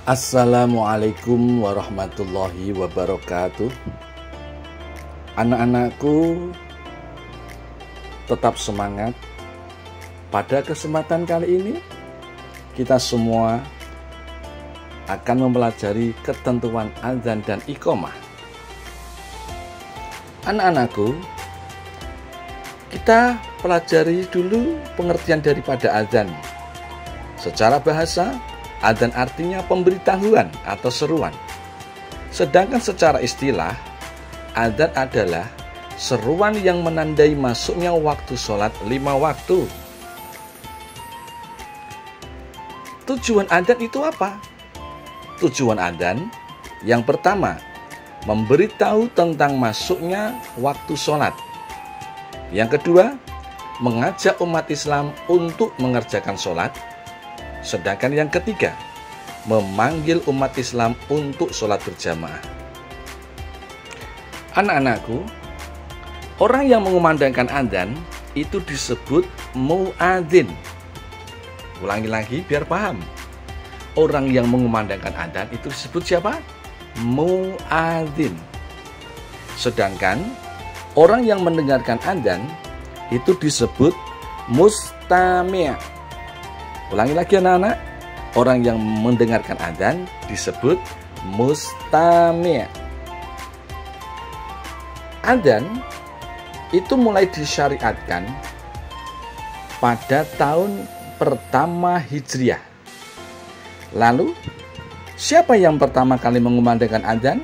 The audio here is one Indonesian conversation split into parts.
Assalamualaikum warahmatullahi wabarakatuh. Anak-anakku, tetap semangat. Pada kesempatan kali ini kita semua akan mempelajari ketentuan adzan dan iqamah. Anak-anakku, kita pelajari dulu pengertian daripada adzan. Secara bahasa, adzan artinya pemberitahuan atau seruan. Sedangkan secara istilah, adzan adalah seruan yang menandai masuknya waktu sholat 5 waktu. Tujuan adzan itu apa? Tujuan adzan yang pertama, memberitahu tentang masuknya waktu sholat. Yang kedua, mengajak umat Islam untuk mengerjakan sholat. Sedangkan yang ketiga, memanggil umat Islam untuk sholat berjamaah. Anak-anakku, orang yang mengumandangkan adzan itu disebut muadzin. Ulangi lagi biar paham. Orang yang mengumandangkan adzan itu disebut siapa? Muadzin. Sedangkan orang yang mendengarkan adzan itu disebut mustami'. Ulangi lagi anak-anak. Orang yang mendengarkan adzan disebut mustami'. Adzan itu mulai disyariatkan pada tahun pertama Hijriah. Lalu, siapa yang pertama kali mengumandangkan adzan?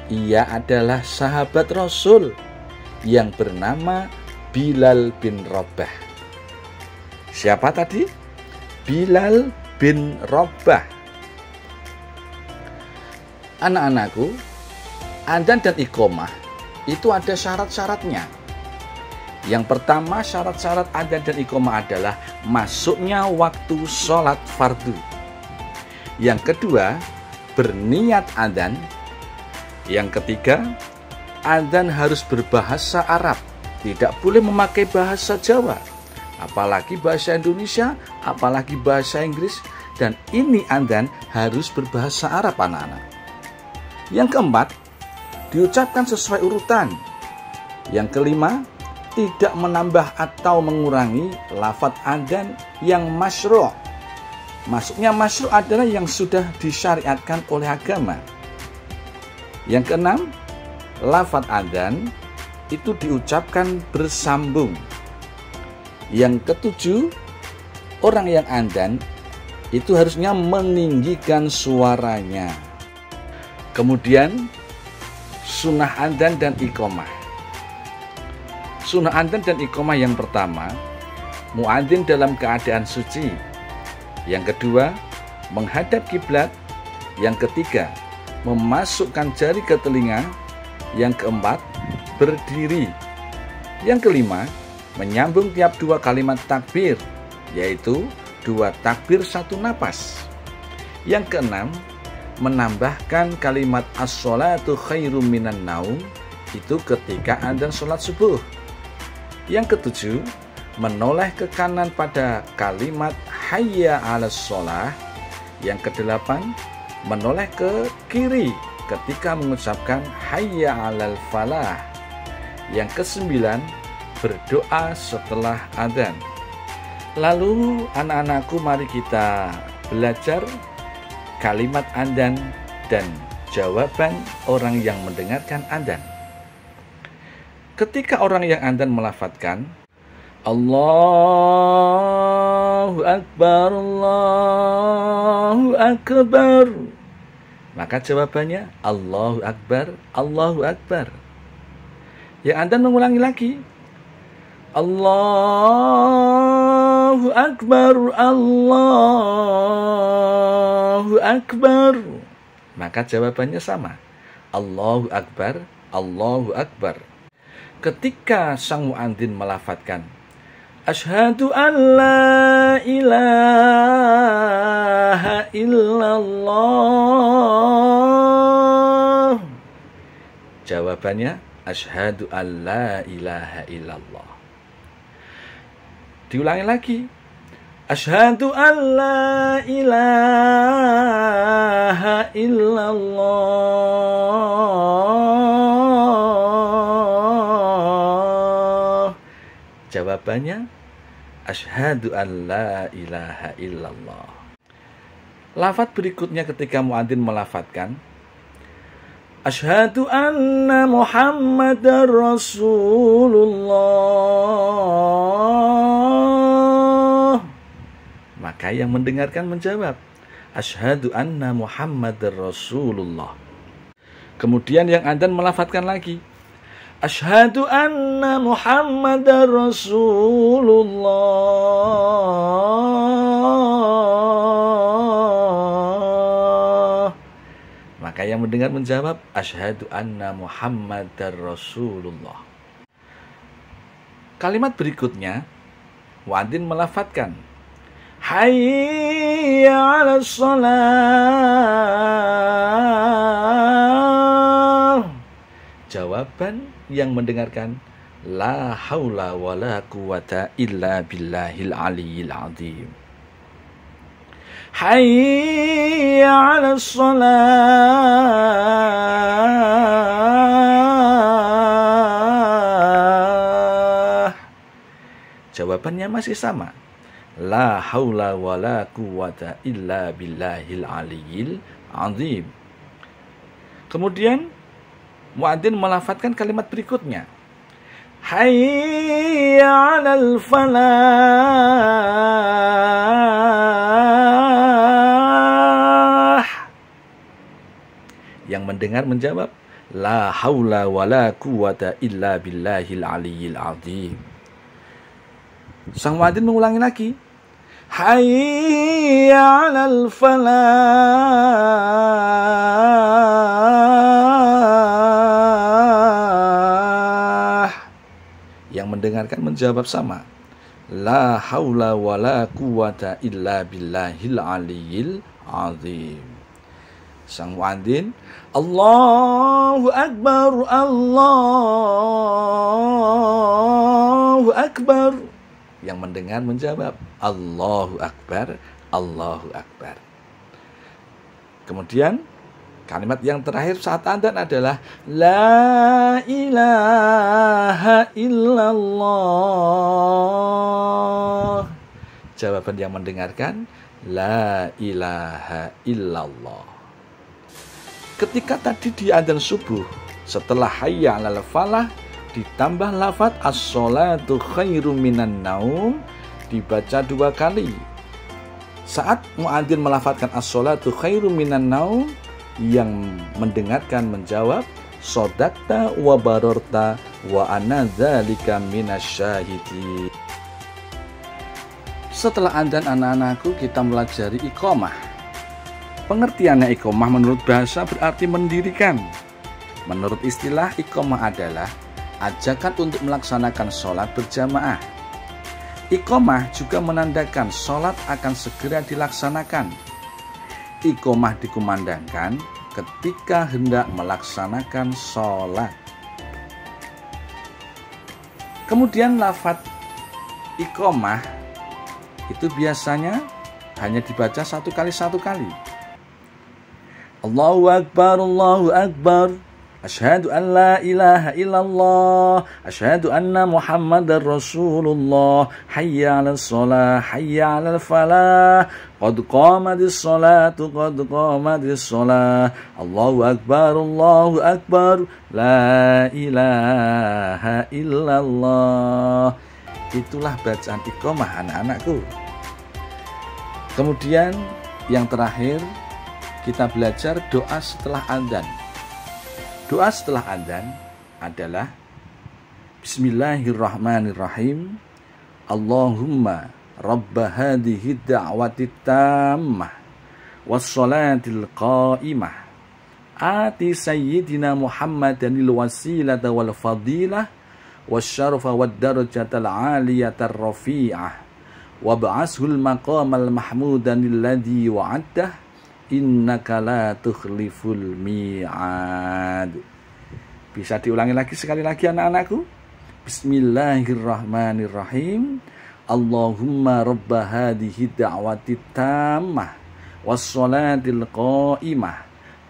Ia adalah sahabat Rasul yang bernama Bilal bin Rabah. Siapa tadi? Bilal bin Rabah. Anak-anakku, adzan dan iqamah itu ada syarat-syaratnya. Yang pertama, syarat-syarat adzan dan iqamah adalah masuknya waktu sholat fardu. Yang kedua, berniat adzan. Yang ketiga, adzan harus berbahasa Arab, tidak boleh memakai bahasa Jawa, apalagi bahasa Indonesia, apalagi bahasa Inggris. Dan ini adzan harus berbahasa Arab, anak-anak. Yang keempat, diucapkan sesuai urutan. Yang kelima, tidak menambah atau mengurangi lafadz adzan yang masyru'. Maksudnya masyru' adalah yang sudah disyariatkan oleh agama. Yang keenam, lafadz adzan itu diucapkan bersambung. Yang ketujuh, orang yang adzan itu harusnya meninggikan suaranya. Kemudian, sunnah adzan dan iqamah. Sunnah adzan dan iqamah yang pertama, muadzin dalam keadaan suci. Yang kedua, menghadap kiblat. Yang ketiga, memasukkan jari ke telinga. Yang keempat, berdiri. Yang kelima, menyambung tiap 2 kalimat takbir, yaitu 2 takbir 1 napas. Yang keenam, menambahkan kalimat as-sholatu khairum minan naum, itu ketika adzan sholat subuh. Yang ketujuh, menoleh ke kanan pada kalimat hayya 'alas sholah. Yang kedelapan, menoleh ke kiri ketika mengucapkan hayya 'alal falah. Yang kesembilan, berdoa setelah adzan. Lalu anak-anakku, mari kita belajar kalimat adzan dan jawaban orang yang mendengarkan adzan. Ketika orang yang adzan melafadzkan Allahu Akbar, Allahu Akbar, maka jawabannya Allahu Akbar, Allahu Akbar. Yang adzan mengulangi lagi Allahu Akbar, Allahu Akbar, maka jawabannya sama, Allahu Akbar, Allahu Akbar. Ketika sang muadzin melafadzkan asyhadu an la ilaha illallah, jawabannya asyhadu an la ilaha illallah. Diulangi lagi, asyhadu an la ilaha illallah. Jawabannya, asyhadu an la ilaha illallah. Lafaz berikutnya ketika muadzin melafadzkan asyhadu anna Muhammadar Rasulullah, maka yang mendengarkan menjawab asyhadu anna Muhammadar Rasulullah. Kemudian yang adzan melafadzkan lagi asyhadu anna Muhammadar Rasulullah, maka yang mendengar menjawab asyhadu anna Muhammadar Rasulullah. Kalimat berikutnya muadzin melafadzkan hayya 'alas shalah. Jawaban yang mendengarkan la haula wala quwata illa billahil aliyyil azim. Hayya 'alas shalah. Jawabannya masih sama. La haula wala quwata illa billahil aliyyil azim. Kemudian muadzin melafadzkan kalimat berikutnya hayya 'alal falah. Yang mendengar menjawab la haula wala quwata illa billahil aliyyil azim. Sang muadzin mengulangi lagi hayya 'alal falah. Yang mendengarkan menjawab sama la haula wala quwata illa billahil aliyyil azim. Sang muadzin Allahu akbar, Allahu akbar. Yang mendengar menjawab Allahu akbar, Allahu akbar. Kemudian kalimat yang terakhir saat adzan adalah la ilaha illallah. Jawaban yang mendengarkan la ilaha illallah. Ketika tadi di adzan subuh setelah hayya 'alal falah ditambah lafaz as-sholatu khairum minan naum dibaca 2 kali. Saat muadzin melafadzkan as-sholatu khairum minan naum, yang mendengarkan menjawab shadaqta wa bararta wa ana dzalika minasyahidin. Setelah adzan anak-anakku, kita melajari iqamah. Pengertiannya iqamah menurut bahasa berarti mendirikan. Menurut istilah, iqamah adalah ajakan untuk melaksanakan sholat berjamaah. Iqamah juga menandakan sholat akan segera dilaksanakan. Iqamah dikumandangkan ketika hendak melaksanakan sholat. Kemudian lafaz iqamah itu biasanya hanya dibaca 1 kali 1 kali. Allahu akbar, Allahu akbar. Asyhadu an la ilaha illallah, asyhadu anna Muhammadar Rasulullah, hayya 'alas shalah, hayya 'alal falah, qad qamatis sholatu, qad qamatis shalah, Allahu akbar, la ilaha illallah. Itulah bacaan iqamah anak-anakku. Kemudian yang terakhir kita belajar doa setelah adzan. Doa setelah adzan adalah Bismillahirrahmanirrahim. Allahumma rabba hadhihi da'wati tammah wassalatil qa'imah ati sayyidina Muhammadanil wasilata wal fadilah wasyarafa wad darajatal aliyatar rafi'ah wab'ashul maqamal mahmudanil ladzi wa'addah innaka la tukhliful mi'ad. Bisa diulangi lagi sekali lagi anak-anakku. Bismillahirrahmanirrahim. Allahumma rabba hadhihi da'wati tammah wassalatil qa'imah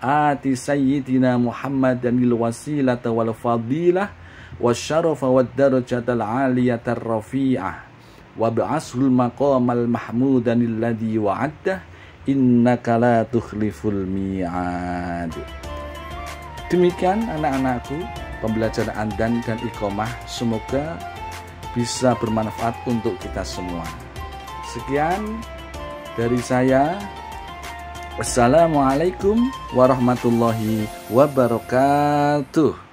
ati sayyidina Muhammadanil wasilata wal fadilah wasyarafa wad darajatal aliyatar rafi'ah wa ba'ashul maqamal mahmudanil ladzi wa'adta innaka la tukhliful mi'ad. Demikian anak-anakku, pembelajaran adzan dan iqamah semoga bisa bermanfaat untuk kita semua. Sekian dari saya. Wassalamualaikum warahmatullahi wabarakatuh.